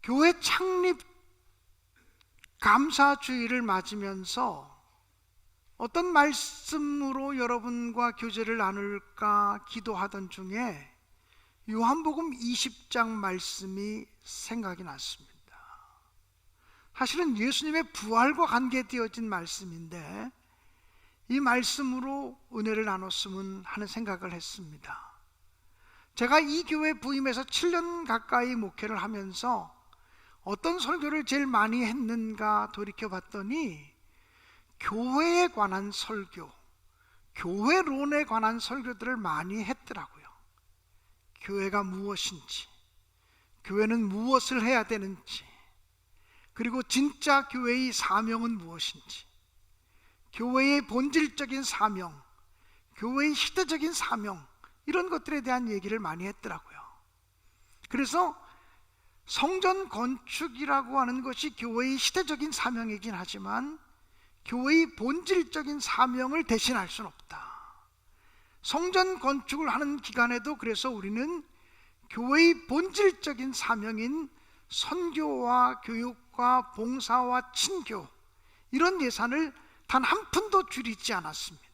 교회 창립 감사주일을 맞으면서 어떤 말씀으로 여러분과 교제를 나눌까 기도하던 중에 요한복음 20장 말씀이 생각이 났습니다. 사실은 예수님의 부활과 관계되어진 말씀인데 이 말씀으로 은혜를 나눴으면 하는 생각을 했습니다. 제가 이 교회 부임해서 7년 가까이 목회를 하면서 어떤 설교를 제일 많이 했는가 돌이켜봤더니 교회에 관한 설교, 교회론에 관한 설교들을 많이 했더라고요. 교회가 무엇인지, 교회는 무엇을 해야 되는지, 그리고 진짜 교회의 사명은 무엇인지, 교회의 본질적인 사명, 교회의 시대적인 사명, 이런 것들에 대한 얘기를 많이 했더라고요. 그래서 성전 건축이라고 하는 것이 교회의 시대적인 사명이긴 하지만 교회의 본질적인 사명을 대신할 수는 없다. 성전 건축을 하는 기간에도 그래서 우리는 교회의 본질적인 사명인 선교와 교육과 봉사와 친교, 이런 예산을 단 한 푼도 줄이지 않았습니다.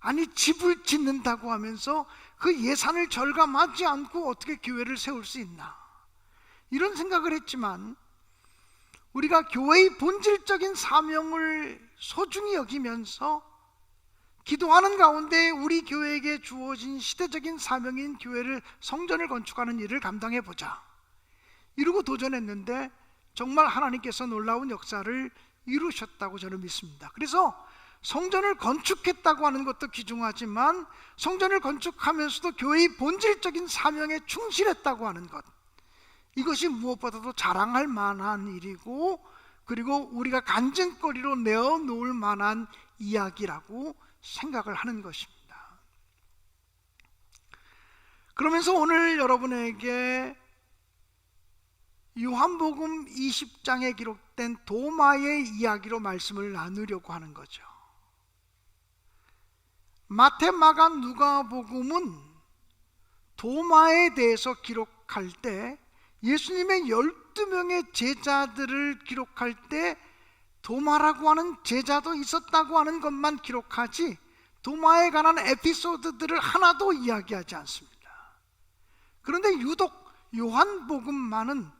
아니, 집을 짓는다고 하면서 그 예산을 절감하지 않고 어떻게 교회를 세울 수 있나, 이런 생각을 했지만 우리가 교회의 본질적인 사명을 소중히 여기면서 기도하는 가운데 우리 교회에게 주어진 시대적인 사명인 교회를, 성전을 건축하는 일을 감당해 보자, 이러고 도전했는데 정말 하나님께서 놀라운 역사를 이루셨다고 저는 믿습니다. 그래서 성전을 건축했다고 하는 것도 귀중하지만 성전을 건축하면서도 교회의 본질적인 사명에 충실했다고 하는 것, 이것이 무엇보다도 자랑할 만한 일이고, 그리고 우리가 간증거리로 내어놓을 만한 이야기라고 생각을 하는 것입니다. 그러면서 오늘 여러분에게 요한복음 20장에 기록된 도마의 이야기로 말씀을 나누려고 하는 거죠. 마태, 마가, 누가복음은 도마에 대해서 기록할 때, 예수님의 12명의 제자들을 기록할 때 도마라고 하는 제자도 있었다고 하는 것만 기록하지 도마에 관한 에피소드들을 하나도 이야기하지 않습니다. 그런데 유독 요한복음만은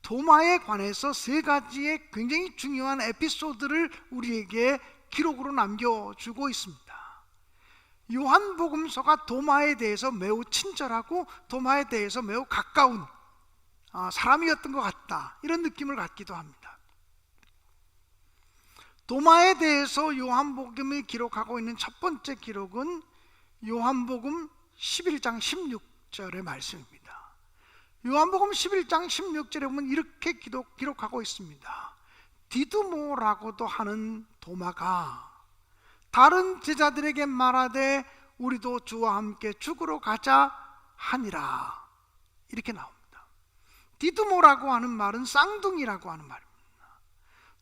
도마에 관해서 3가지의 굉장히 중요한 에피소드를 우리에게 기록으로 남겨주고 있습니다. 요한복음서가 도마에 대해서 매우 친절하고 도마에 대해서 매우 가까운 사람이었던 것 같다, 이런 느낌을 갖기도 합니다. 도마에 대해서 요한복음이 기록하고 있는 첫 번째 기록은 요한복음 11장 16절의 말씀입니다. 요한복음 11장 16절에 보면 이렇게 기록하고 있습니다. 디두모라고도 하는 도마가 다른 제자들에게 말하되 우리도 주와 함께 죽으러 가자 하니라, 이렇게 나옵니다. 디두모라고 하는 말은 쌍둥이라고 하는 말입니다.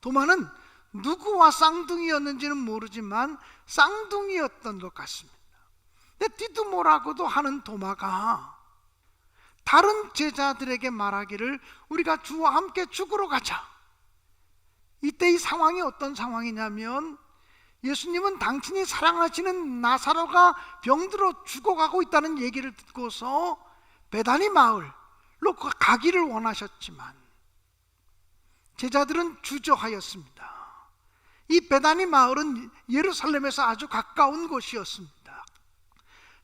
도마는 누구와 쌍둥이였는지는 모르지만 쌍둥이였던 것 같습니다. 근데 디두모라고도 하는 도마가 다른 제자들에게 말하기를 우리가 주와 함께 죽으러 가자. 이때 이 상황이 어떤 상황이냐면 예수님은 당신이 사랑하시는 나사로가 병들어 죽어가고 있다는 얘기를 듣고서 베다니 마을로 가기를 원하셨지만 제자들은 주저하였습니다. 이 베다니 마을은 예루살렘에서 아주 가까운 곳이었습니다.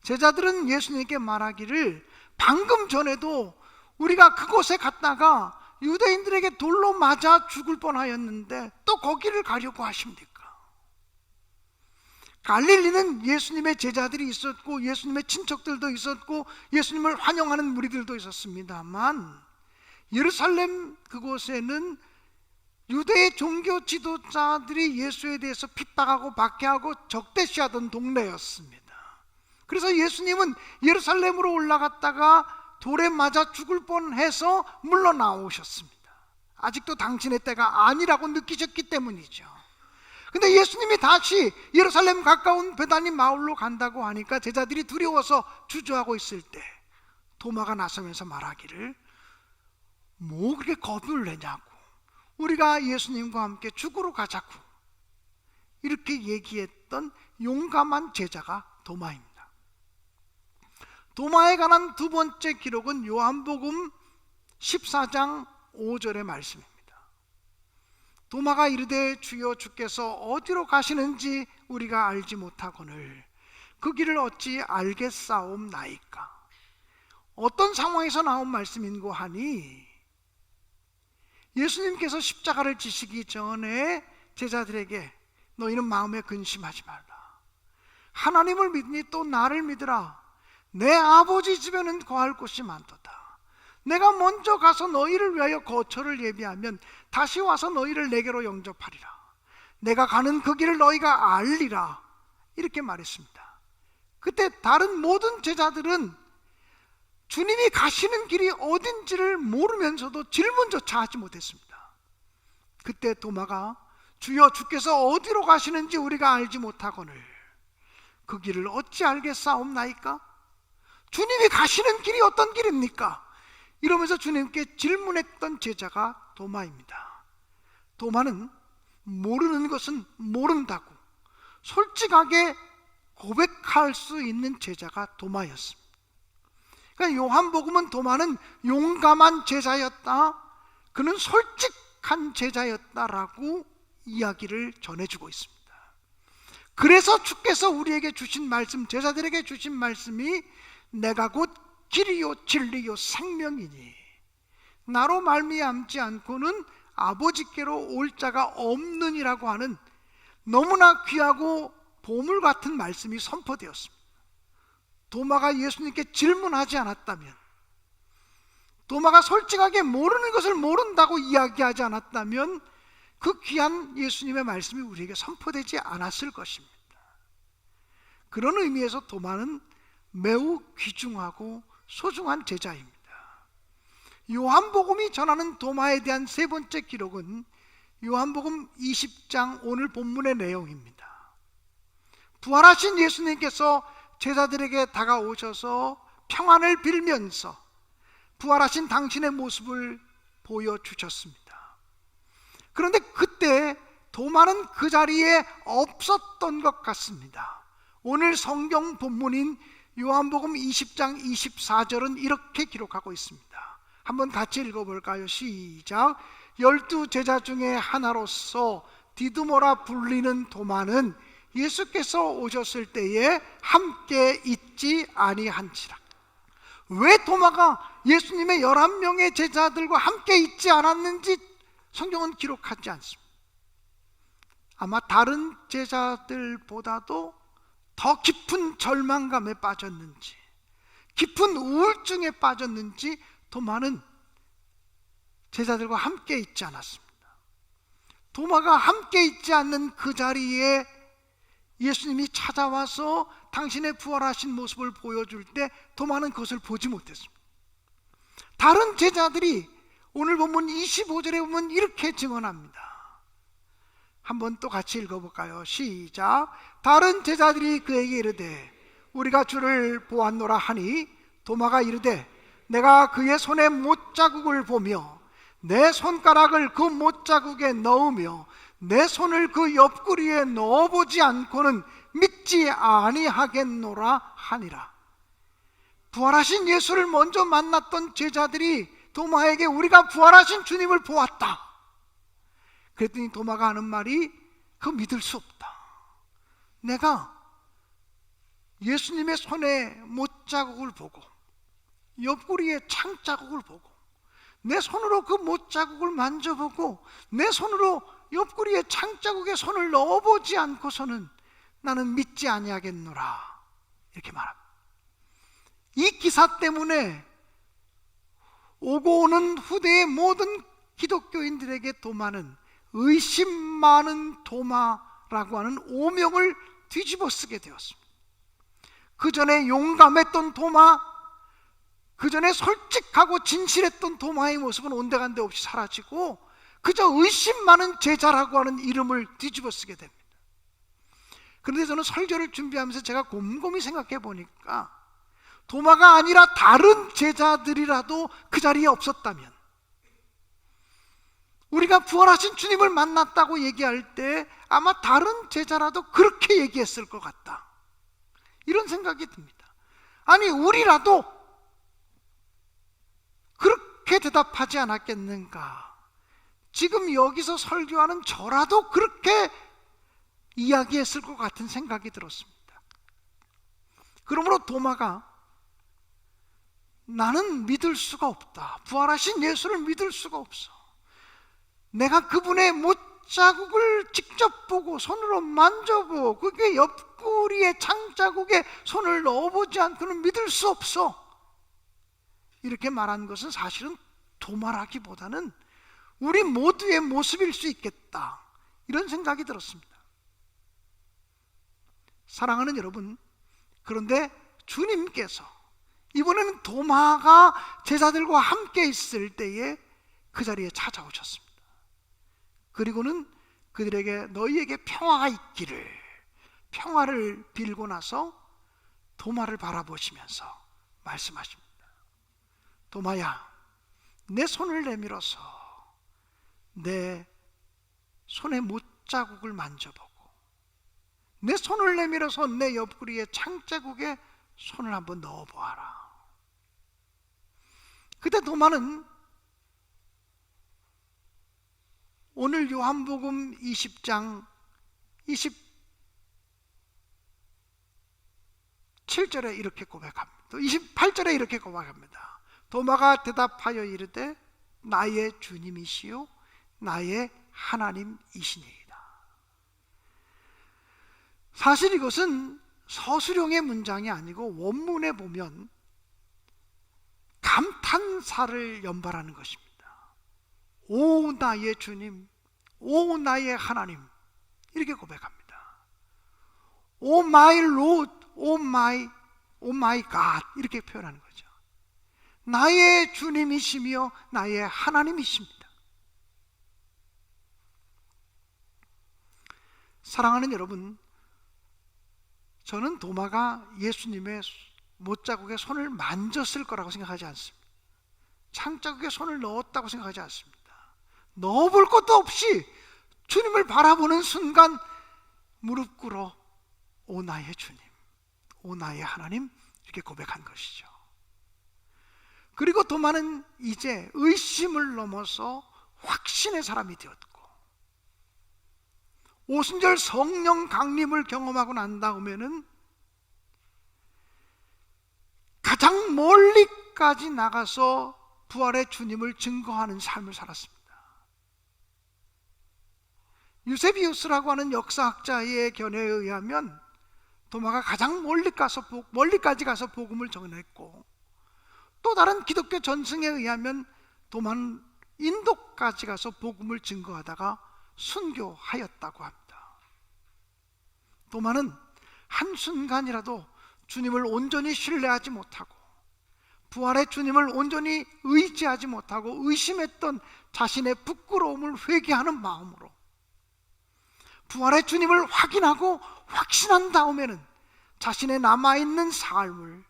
제자들은 예수님께 말하기를 방금 전에도 우리가 그곳에 갔다가 유대인들에게 돌로 맞아 죽을 뻔하였는데 또 거기를 가려고 하십니까? 갈릴리는 예수님의 제자들이 있었고 예수님의 친척들도 있었고 예수님을 환영하는 무리들도 있었습니다만 예루살렘 그곳에는 유대의 종교 지도자들이 예수에 대해서 핍박하고 박해하고 적대시하던 동네였습니다. 그래서 예수님은 예루살렘으로 올라갔다가 돌에 맞아 죽을 뻔해서 물러나오셨습니다. 아직도 당신의 때가 아니라고 느끼셨기 때문이죠. 근데 예수님이 다시 예루살렘 가까운 베다니 마을로 간다고 하니까 제자들이 두려워서 주저하고 있을 때 도마가 나서면서 말하기를 뭐 그렇게 겁을 내냐고, 우리가 예수님과 함께 죽으러 가자고 이렇게 얘기했던 용감한 제자가 도마입니다. 도마에 관한 두 번째 기록은 요한복음 14장 5절의 말씀입니다. 도마가 이르되 주여 주께서 어디로 가시는지 우리가 알지 못하거늘 그 길을 어찌 알겠사옵나이까. 어떤 상황에서 나온 말씀인고 하니, 예수님께서 십자가를 지시기 전에 제자들에게 너희는 마음에 근심하지 말라, 하나님을 믿니 또 나를 믿으라. 내 아버지 집에는 거할 곳이 많도다. 내가 먼저 가서 너희를 위하여 거처를 예비하면 다시 와서 너희를 내게로 영접하리라. 내가 가는 그 길을 너희가 알리라. 이렇게 말했습니다. 그때 다른 모든 제자들은 주님이 가시는 길이 어딘지를 모르면서도 질문조차 하지 못했습니다. 그때 도마가 주여 주께서 어디로 가시는지 우리가 알지 못하거늘 그 길을 어찌 알겠사옵나이까? 주님이 가시는 길이 어떤 길입니까? 이러면서 주님께 질문했던 제자가 도마입니다. 도마는 모르는 것은 모른다고 솔직하게 고백할 수 있는 제자가 도마였습니다. 그러니까 요한복음은 도마는 용감한 제자였다, 그는 솔직한 제자였다라고 이야기를 전해주고 있습니다. 그래서 주께서 우리에게 주신 말씀, 제자들에게 주신 말씀이 내가 곧 길이요 진리요 생명이니 나로 말미암지 않고는 아버지께로 올 자가 없느니라고 하는 너무나 귀하고 보물 같은 말씀이 선포되었습니다. 도마가 예수님께 질문하지 않았다면, 도마가 솔직하게 모르는 것을 모른다고 이야기하지 않았다면 그 귀한 예수님의 말씀이 우리에게 선포되지 않았을 것입니다. 그런 의미에서 도마는 매우 귀중하고 소중한 제자입니다. 요한복음이 전하는 도마에 대한 세 번째 기록은 요한복음 20장 오늘 본문의 내용입니다. 부활하신 예수님께서 제자들에게 다가오셔서 평안을 빌면서 부활하신 당신의 모습을 보여주셨습니다. 그런데 그때 도마는 그 자리에 없었던 것 같습니다. 오늘 성경 본문인 요한복음 20장 24절은 이렇게 기록하고 있습니다. 한번 같이 읽어볼까요? 시작. 12 제자 중에 하나로서 디두모라 불리는 도마는 예수께서 오셨을 때에 함께 있지 아니한지라. 왜 도마가 예수님의 11명의 제자들과 함께 있지 않았는지 성경은 기록하지 않습니다. 아마 다른 제자들보다도 더 깊은 절망감에 빠졌는지, 깊은 우울증에 빠졌는지 도마는 제자들과 함께 있지 않았습니다. 도마가 함께 있지 않는 그 자리에 예수님이 찾아와서 당신의 부활하신 모습을 보여줄 때 도마는 그것을 보지 못했습니다. 다른 제자들이 오늘 본문 25절에 보면 이렇게 증언합니다. 한번 또 같이 읽어볼까요? 시작. 다른 제자들이 그에게 이르되 우리가 주를 보았노라 하니 도마가 이르되 내가 그의 손에 못자국을 보며 내 손가락을 그 못자국에 넣으며 내 손을 그 옆구리에 넣어보지 않고는 믿지 아니하겠노라 하니라. 부활하신 예수를 먼저 만났던 제자들이 도마에게 우리가 부활하신 주님을 보았다. 그랬더니 도마가 하는 말이 그거 믿을 수 없다. 내가 예수님의 손에 못자국을 보고 옆구리에 창자국을 보고 내 손으로 그 못자국을 만져보고 내 손으로 옆구리에 창자국에 손을 넣어보지 않고서는 나는 믿지 아니하겠노라, 이렇게 말합니다. 이 기사 때문에 오고 오는 후대의 모든 기독교인들에게 도마는 의심 많은 도마라고 하는 오명을 뒤집어 쓰게 되었습니다. 그 전에 용감했던 도마, 그 전에 솔직하고 진실했던 도마의 모습은 온데간데 없이 사라지고 그저 의심 많은 제자라고 하는 이름을 뒤집어 쓰게 됩니다. 그런데 저는 설교를 준비하면서 제가 곰곰이 생각해 보니까 도마가 아니라 다른 제자들이라도 그 자리에 없었다면, 우리가 부활하신 주님을 만났다고 얘기할 때 아마 다른 제자라도 그렇게 얘기했을 것 같다, 이런 생각이 듭니다. 아니, 우리라도 그렇게 대답하지 않았겠는가? 지금 여기서 설교하는 저라도 그렇게 이야기했을 것 같은 생각이 들었습니다. 그러므로 도마가 나는 믿을 수가 없다, 부활하신 예수를 믿을 수가 없어, 내가 그분의 못자국을 직접 보고 손으로 만져보고 그게 옆구리에 창자국에 손을 넣어보지 않고는 믿을 수 없어, 이렇게 말한 것은 사실은 도마라기보다는 우리 모두의 모습일 수 있겠다, 이런 생각이 들었습니다. 사랑하는 여러분, 그런데 주님께서 이번에는 도마가 제자들과 함께 있을 때에 그 자리에 찾아오셨습니다. 그리고는 그들에게 너희에게 평화가 있기를, 평화를 빌고 나서 도마를 바라보시면서 말씀하십니다. 도마야, 내 손을 내밀어서 내 손의 못자국을 만져보고 내 손을 내밀어서 내 옆구리에 창자국에 손을 한번 넣어보아라. 그때 도마는 오늘 요한복음 20장 27절에 이렇게 고백합니다. 28절에 이렇게 고백합니다. 도마가 대답하여 이르되 나의 주님이시요 나의 하나님이시니이다. 사실 이것은 서술형의 문장이 아니고 원문에 보면 감탄사를 연발하는 것입니다. 오 나의 주님, 오 나의 하나님, 이렇게 고백합니다. 오 마이 로드, 오 마이 갓, 이렇게 표현하는 거죠. 나의 주님이시며 나의 하나님이십니다. 사랑하는 여러분, 저는 도마가 예수님의 못자국에 손을 만졌을 거라고 생각하지 않습니다. 창자국에 손을 넣었다고 생각하지 않습니다. 넣어볼 것도 없이 주님을 바라보는 순간 무릎 꿇어 오 나의 주님, 오 나의 하나님, 이렇게 고백한 것이죠. 그리고 도마는 이제 의심을 넘어서 확신의 사람이 되었고, 오순절 성령 강림을 경험하고 난 다음에는 가장 멀리까지 나가서 부활의 주님을 증거하는 삶을 살았습니다. 유세비우스라고 하는 역사학자의 견해에 의하면 도마가 가장 멀리까지 가서 복음을 전했고, 또 다른 기독교 전승에 의하면 도마는 인도까지 가서 복음을 증거하다가 순교하였다고 합니다. 도마는 한순간이라도 주님을 온전히 신뢰하지 못하고 부활의 주님을 온전히 의지하지 못하고 의심했던 자신의 부끄러움을 회개하는 마음으로 부활의 주님을 확인하고 확신한 다음에는 자신의 남아있는 삶을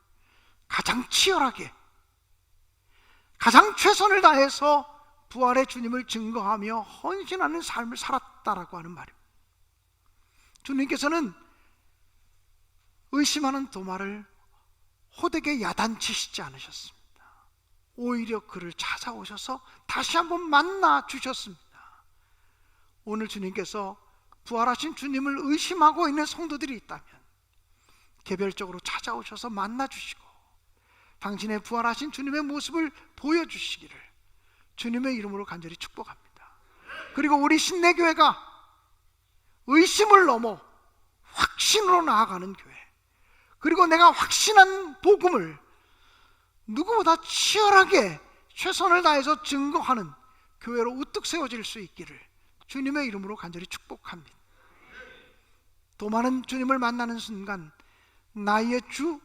가장 치열하게, 가장 최선을 다해서 부활의 주님을 증거하며 헌신하는 삶을 살았다라고 하는 말입니다. 주님께서는 의심하는 도마를 호되게 야단치시지 않으셨습니다. 오히려 그를 찾아오셔서 다시 한번 만나 주셨습니다. 오늘 주님께서 부활하신 주님을 의심하고 있는 성도들이 있다면 개별적으로 찾아오셔서 만나 주시고 당신의 부활하신 주님의 모습을 보여주시기를 주님의 이름으로 간절히 축복합니다. 그리고 우리 신내교회가 의심을 넘어 확신으로 나아가는 교회, 그리고 내가 확신한 복음을 누구보다 치열하게 최선을 다해서 증거하는 교회로 우뚝 세워질 수 있기를 주님의 이름으로 간절히 축복합니다. 도마는 주님을 만나는 순간 나의 주,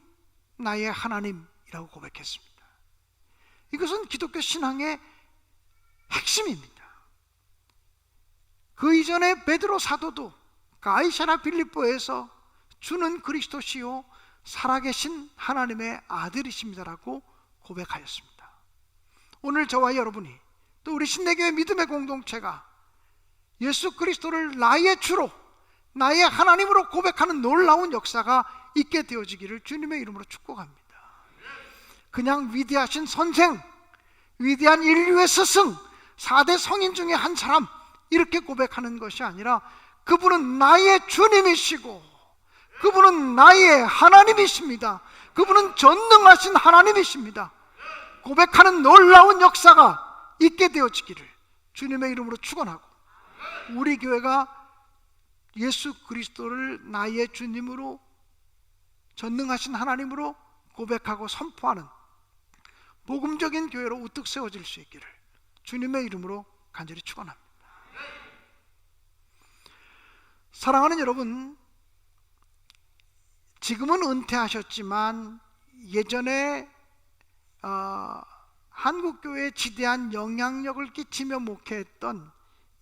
나의 하나님이라고 고백했습니다. 이것은 기독교 신앙의 핵심입니다. 그 이전에 베드로 사도도 가이사랴 빌립보에서 주는 그리스도시요 살아계신 하나님의 아들이십니다라고 고백하였습니다. 오늘 저와 여러분이, 또 우리 신내교회 믿음의 공동체가 예수 그리스도를 나의 주로, 나의 하나님으로 고백하는 놀라운 역사가 있게 되어지기를 주님의 이름으로 축복합니다. 그냥 위대하신 선생, 위대한 인류의 스승, 4대 성인 중에 한 사람, 이렇게 고백하는 것이 아니라 그분은 나의 주님이시고 그분은 나의 하나님이십니다. 그분은 전능하신 하나님이십니다. 고백하는 놀라운 역사가 있게 되어지기를 주님의 이름으로 축원하고, 우리 교회가 예수 그리스도를 나의 주님으로, 전능하신 하나님으로 고백하고 선포하는 복음적인 교회로 우뚝 세워질 수 있기를 주님의 이름으로 간절히 축원합니다. 사랑하는 여러분, 지금은 은퇴하셨지만 예전에 한국교회에 지대한 영향력을 끼치며 목회했던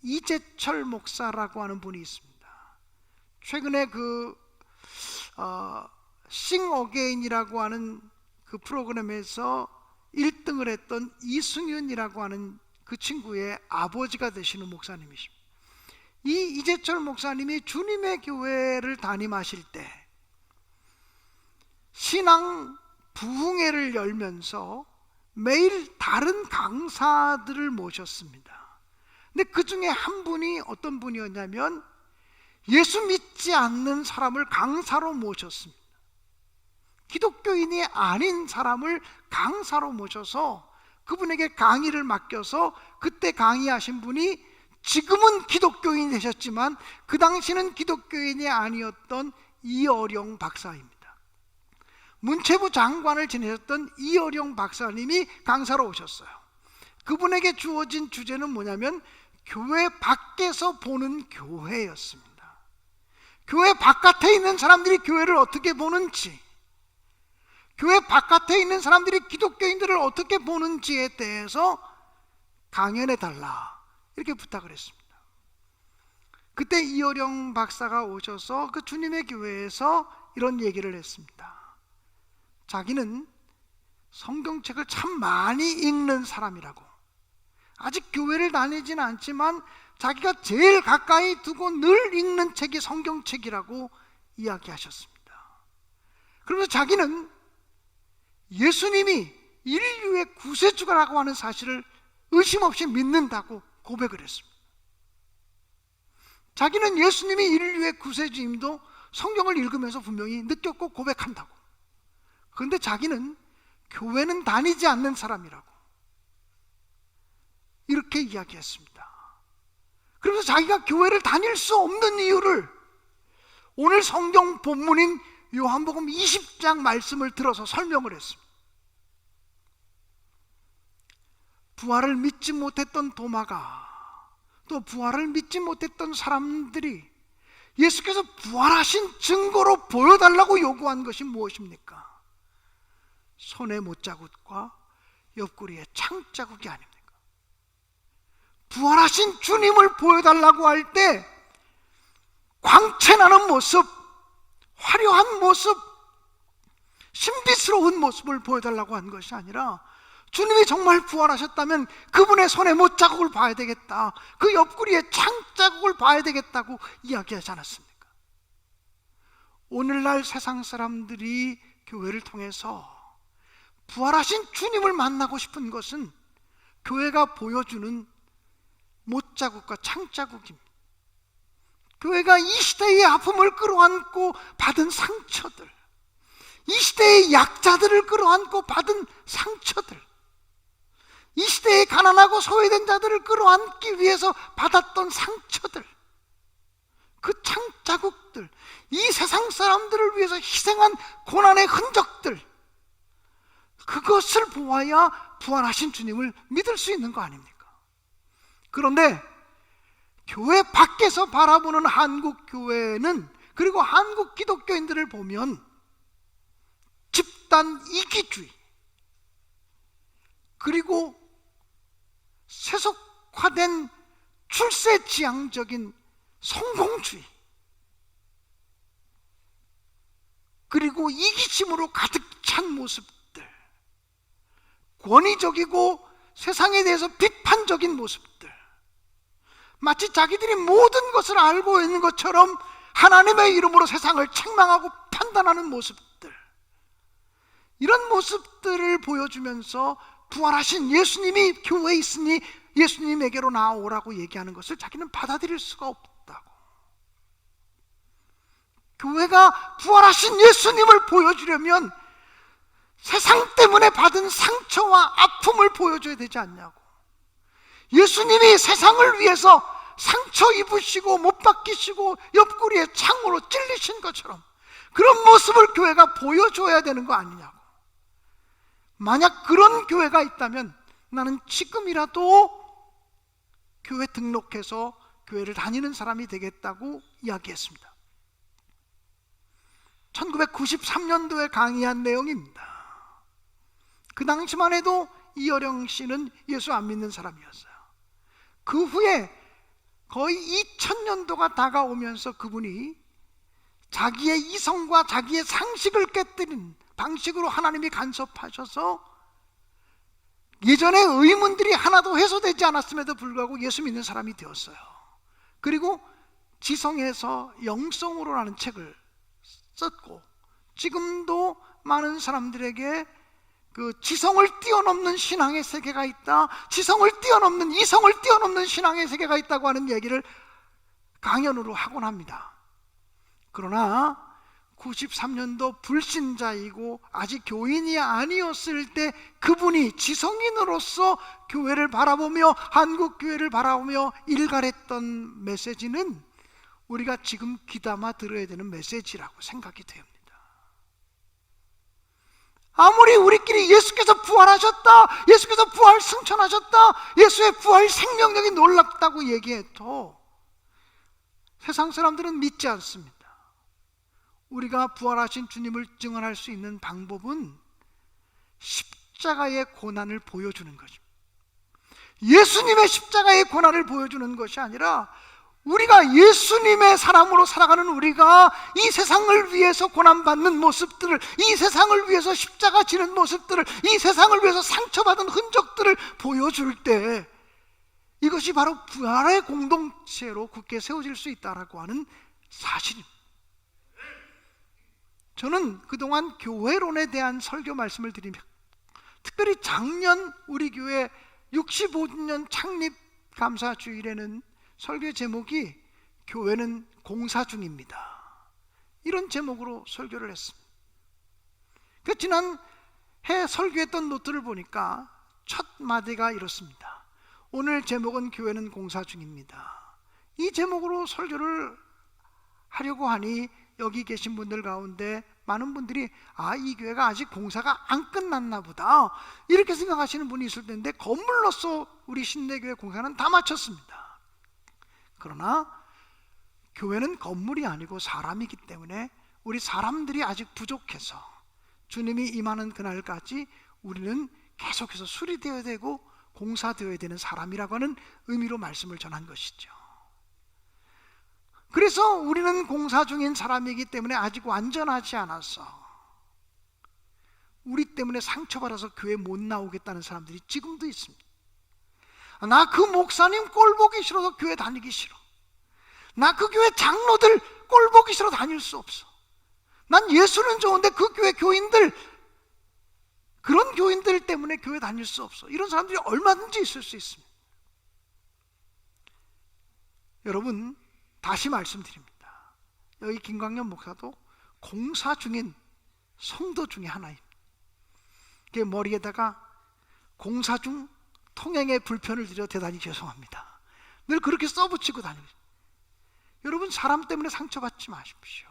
이재철 목사라고 하는 분이 있습니다. 최근에 싱 어게인이라고 하는 그 프로그램에서 1등을 했던 이승윤이라고 하는 그 친구의 아버지가 되시는 목사님이십니다. 이 이재철 목사님이 주님의 교회를 담임하실 때 신앙 부흥회를 열면서 매일 다른 강사들을 모셨습니다. 근데 그 중에 한 분이 어떤 분이었냐면 예수 믿지 않는 사람을 강사로 모셨습니다. 기독교인이 아닌 사람을 강사로 모셔서 그분에게 강의를 맡겨서, 그때 강의하신 분이 지금은 기독교인이 되셨지만 그 당시는 기독교인이 아니었던 이어령 박사입니다. 문체부 장관을 지내셨던 이어령 박사님이 강사로 오셨어요. 그분에게 주어진 주제는 뭐냐면 교회 밖에서 보는 교회였습니다. 교회 바깥에 있는 사람들이 교회를 어떻게 보는지, 교회 바깥에 있는 사람들이 기독교인들을 어떻게 보는지에 대해서 강연해 달라, 이렇게 부탁을 했습니다. 그때 이어령 박사가 오셔서 그 주님의 교회에서 이런 얘기를 했습니다. 자기는 성경책을 참 많이 읽는 사람이라고, 아직 교회를 다니지는 않지만 자기가 제일 가까이 두고 늘 읽는 책이 성경책이라고 이야기하셨습니다. 그러면서 자기는 예수님이 인류의 구세주라고 하는 사실을 의심 없이 믿는다고 고백을 했습니다. 자기는 예수님이 인류의 구세주임도 성경을 읽으면서 분명히 느꼈고 고백한다고. 그런데 자기는 교회는 다니지 않는 사람이라고 이렇게 이야기했습니다. 그러면서 자기가 교회를 다닐 수 없는 이유를 오늘 성경 본문인 요한복음 20장 말씀을 들어서 설명을 했습니다. 부활을 믿지 못했던 도마가, 또 부활을 믿지 못했던 사람들이 예수께서 부활하신 증거로 보여달라고 요구한 것이 무엇입니까? 손의 못자국과 옆구리의 창자국이 아닙니까? 부활하신 주님을 보여달라고 할 때 광채나는 모습, 화려한 모습, 신비스러운 모습을 보여달라고 한 것이 아니라 주님이 정말 부활하셨다면 그분의 손에 못자국을 봐야 되겠다, 그 옆구리에 창자국을 봐야 되겠다고 이야기하지 않았습니까? 오늘날 세상 사람들이 교회를 통해서 부활하신 주님을 만나고 싶은 것은 교회가 보여주는 못자국과 창자국입니다. 교회가 이 시대의 아픔을 끌어안고 받은 상처들, 이 시대의 약자들을 끌어안고 받은 상처들, 이 시대의 가난하고 소외된 자들을 끌어안기 위해서 받았던 상처들, 그 창자국들, 이 세상 사람들을 위해서 희생한 고난의 흔적들, 그것을 보아야 부활하신 주님을 믿을 수 있는 거 아닙니까? 그런데 교회 밖에서 바라보는 한국 교회는, 그리고 한국 기독교인들을 보면 집단 이기주의, 그리고 세속화된 출세지향적인 성공주의, 그리고 이기심으로 가득 찬 모습들, 권위적이고 세상에 대해서 비판적인 모습들, 마치 자기들이 모든 것을 알고 있는 것처럼 하나님의 이름으로 세상을 책망하고 판단하는 모습들, 이런 모습들을 보여주면서 부활하신 예수님이 교회에 있으니 예수님에게로 나오라고 얘기하는 것을 자기는 받아들일 수가 없다고. 교회가 부활하신 예수님을 보여주려면 세상 때문에 받은 상처와 아픔을 보여줘야 되지 않냐고. 예수님이 세상을 위해서 상처 입으시고 못 박히시고 옆구리에 창으로 찔리신 것처럼 그런 모습을 교회가 보여줘야 되는 거 아니냐고. 만약 그런 교회가 있다면 나는 지금이라도 교회 등록해서 교회를 다니는 사람이 되겠다고 이야기했습니다. 1993년도에 강의한 내용입니다. 그 당시만 해도 이어령 씨는 예수 안 믿는 사람이었어요. 그 후에 거의 2000년도가 다가오면서 그분이 자기의 이성과 자기의 상식을 깨뜨린 방식으로 하나님이 간섭하셔서 예전에 의문들이 하나도 해소되지 않았음에도 불구하고 예수 믿는 사람이 되었어요. 그리고 지성에서 영성으로라는 책을 썼고, 지금도 많은 사람들에게 그 지성을 뛰어넘는 신앙의 세계가 있다, 지성을 뛰어넘는, 이성을 뛰어넘는 신앙의 세계가 있다고 하는 얘기를 강연으로 하곤 합니다. 그러나 93년도 불신자이고 아직 교인이 아니었을 때 그분이 지성인으로서 교회를 바라보며 한국 교회를 바라보며 일갈했던 메시지는 우리가 지금 귀담아 들어야 되는 메시지라고 생각이 됩니다. 아무리 우리끼리 예수께서 부활하셨다, 예수께서 부활 승천하셨다, 예수의 부활 생명력이 놀랍다고 얘기해도 세상 사람들은 믿지 않습니다. 우리가 부활하신 주님을 증언할 수 있는 방법은 십자가의 고난을 보여주는 것입니다. 예수님의 십자가의 고난을 보여주는 것이 아니라 우리가 예수님의 사람으로 살아가는 우리가 이 세상을 위해서 고난받는 모습들을, 이 세상을 위해서 십자가 지는 모습들을, 이 세상을 위해서 상처받은 흔적들을 보여줄 때 이것이 바로 부활의 공동체로 굳게 세워질 수 있다라고 하는 사실입니다. 저는 그동안 교회론에 대한 설교 말씀을 드리며 특별히 작년 우리 교회 65주년 창립 감사 주일에는 설교 제목이 교회는 공사 중입니다, 이런 제목으로 설교를 했습니다. 그 지난해 설교했던 노트를 보니까 첫 마디가 이렇습니다. 오늘 제목은 교회는 공사 중입니다. 이 제목으로 설교를 하려고 하니 여기 계신 분들 가운데 많은 분들이 이 교회가 아직 공사가 안 끝났나 보다 이렇게 생각하시는 분이 있을 텐데, 건물로서 우리 신내교회 공사는 다 마쳤습니다. 그러나 교회는 건물이 아니고 사람이기 때문에 우리 사람들이 아직 부족해서 주님이 임하는 그날까지 우리는 계속해서 수리되어야 되고 공사되어야 되는 사람이라고 하는 의미로 말씀을 전한 것이죠. 그래서 우리는 공사 중인 사람이기 때문에 아직 완전하지 않아서 우리 때문에 상처받아서 교회 못 나오겠다는 사람들이 지금도 있습니다. 나 그 목사님 꼴 보기 싫어서 교회 다니기 싫어. 나 그 교회 장로들 꼴 보기 싫어 다닐 수 없어. 난 예수는 좋은데 그 교회 교인들, 그런 교인들 때문에 교회 다닐 수 없어. 이런 사람들이 얼마든지 있을 수 있습니다. 여러분, 다시 말씀드립니다. 여기 김광현 목사도 공사 중인 성도 중에 하나입니다. 그 머리에다가 공사 중 통행에 불편을 드려 대단히 죄송합니다, 늘 그렇게 써붙이고 다닙니다. 여러분, 사람 때문에 상처받지 마십시오.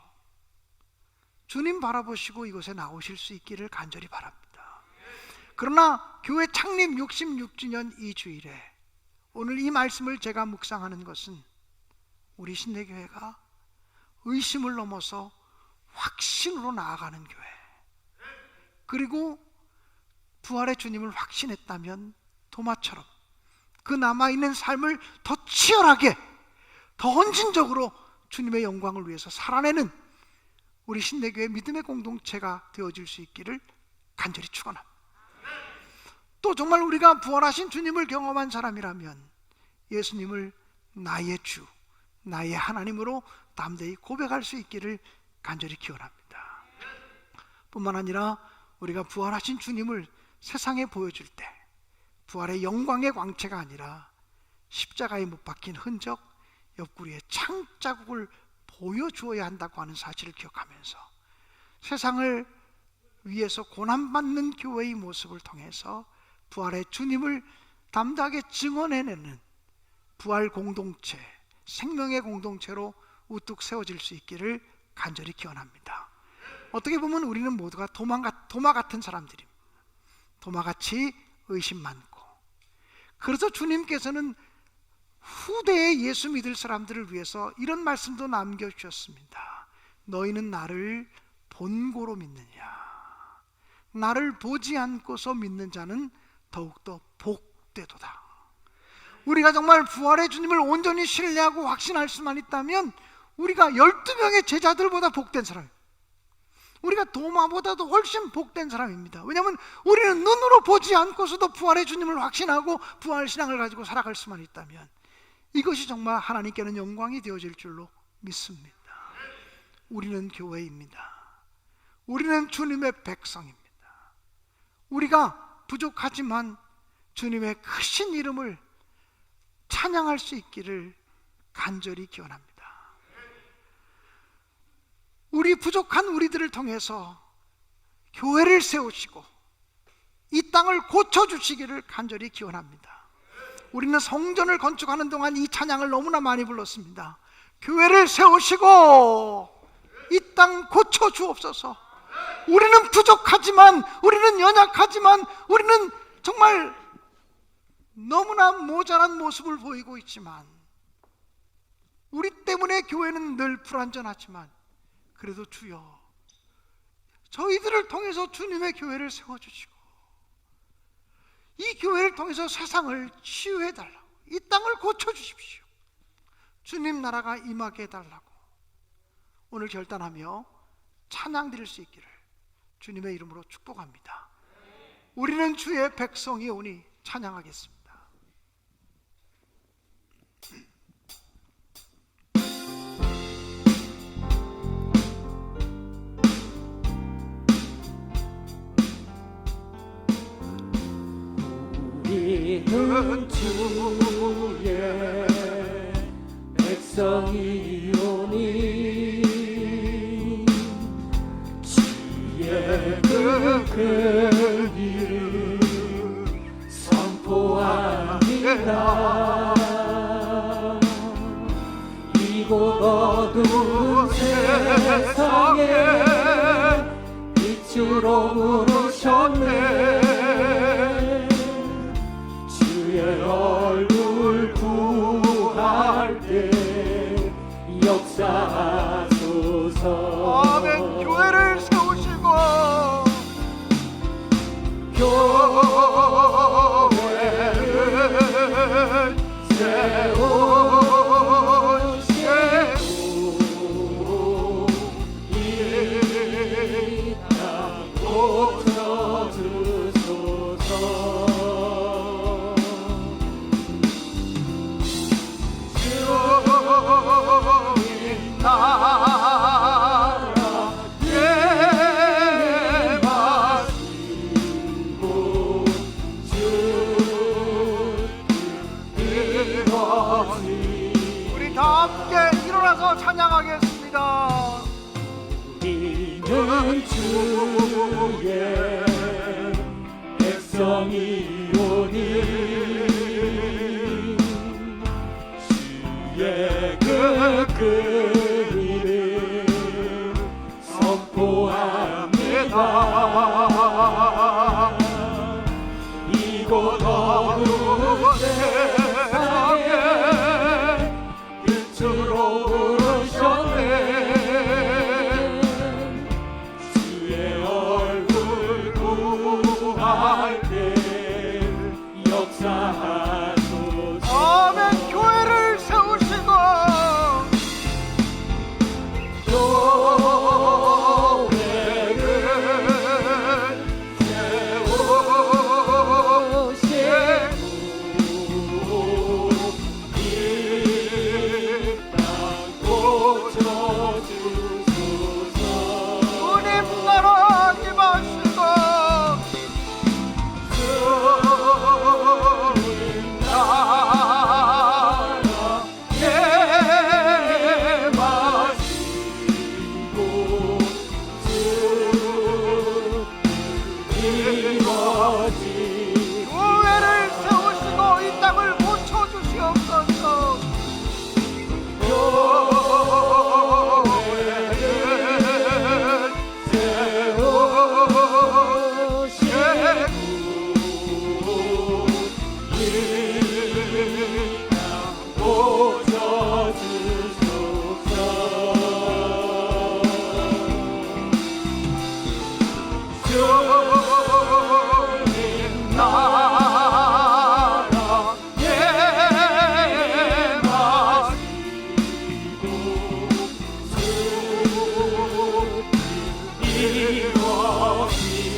주님 바라보시고 이곳에 나오실 수 있기를 간절히 바랍니다. 그러나 교회 창립 66주년 이 주일에 오늘 이 말씀을 제가 묵상하는 것은 우리 신내교회가 의심을 넘어서 확신으로 나아가는 교회, 그리고 부활의 주님을 확신했다면 도마처럼 그 남아있는 삶을 더 치열하게, 더 헌신적으로 주님의 영광을 위해서 살아내는 우리 신내교회 믿음의 공동체가 되어질 수 있기를 간절히 축원합니다. 또 정말 우리가 부활하신 주님을 경험한 사람이라면 예수님을 나의 주, 나의 하나님으로 담대히 고백할 수 있기를 간절히 기원합니다. 뿐만 아니라 우리가 부활하신 주님을 세상에 보여줄 때 부활의 영광의 광채가 아니라 십자가에 못 박힌 흔적, 옆구리에 창자국을 보여주어야 한다고 하는 사실을 기억하면서 세상을 위해서 고난받는 교회의 모습을 통해서 부활의 주님을 담대하게 증언해내는 부활 공동체, 생명의 공동체로 우뚝 세워질 수 있기를 간절히 기원합니다. 어떻게 보면 우리는 모두가 도마 같은 사람들입니다. 도마같이 의심 많고, 그래서 주님께서는 후대에 예수 믿을 사람들을 위해서 이런 말씀도 남겨주셨습니다. 너희는 나를 본고로 믿느냐? 나를 보지 않고서 믿는 자는 더욱더 복되도다. 우리가 정말 부활의 주님을 온전히 신뢰하고 확신할 수만 있다면 우리가 12명의 제자들보다 복된 사람입니다. 우리가 도마보다도 훨씬 복된 사람입니다. 왜냐하면 우리는 눈으로 보지 않고서도 부활의 주님을 확신하고 부활신앙을 가지고 살아갈 수만 있다면 이것이 정말 하나님께는 영광이 되어질 줄로 믿습니다. 우리는 교회입니다. 우리는 주님의 백성입니다. 우리가 부족하지만 주님의 크신 이름을 찬양할 수 있기를 간절히 기원합니다. 우리 부족한 우리들을 통해서 교회를 세우시고 이 땅을 고쳐주시기를 간절히 기원합니다. 우리는 성전을 건축하는 동안 이 찬양을 너무나 많이 불렀습니다. 교회를 세우시고 이 땅 고쳐주옵소서. 우리는 부족하지만, 우리는 연약하지만, 우리는 정말 너무나 모자란 모습을 보이고 있지만, 우리 때문에 교회는 늘 불완전하지만 그래도 주여, 저희들을 통해서 주님의 교회를 세워주시고 이 교회를 통해서 세상을 치유해달라고, 이 땅을 고쳐주십시오. 주님 나라가 임하게 해달라고 오늘 결단하며 찬양 드릴 수 있기를 주님의 이름으로 축복합니다. 우리는 주의 백성이 오니 찬양하겠습니다. 우리는 주의 백성이오니 주의 그 이름 선포합니다. 이곳 어두운 세상에 빛으로 부르셨네. 주의 얼굴 구할 때 역사하소서. 아멘. 교회를 세우시고 교회를 세우시고 이 땅 고쳐주소서. 우리 다 함께 일어나서 찬양하겠습니다. 우리는 주의 백성이오니 주의 그 이름 선포합니다. 이곳 어두운 세상에 빛으로 부르셨네. 주의 얼굴 구할 때 역사하소서. 아멘. 교회를 세우시고 주님 나라에 마시고 수 이루어지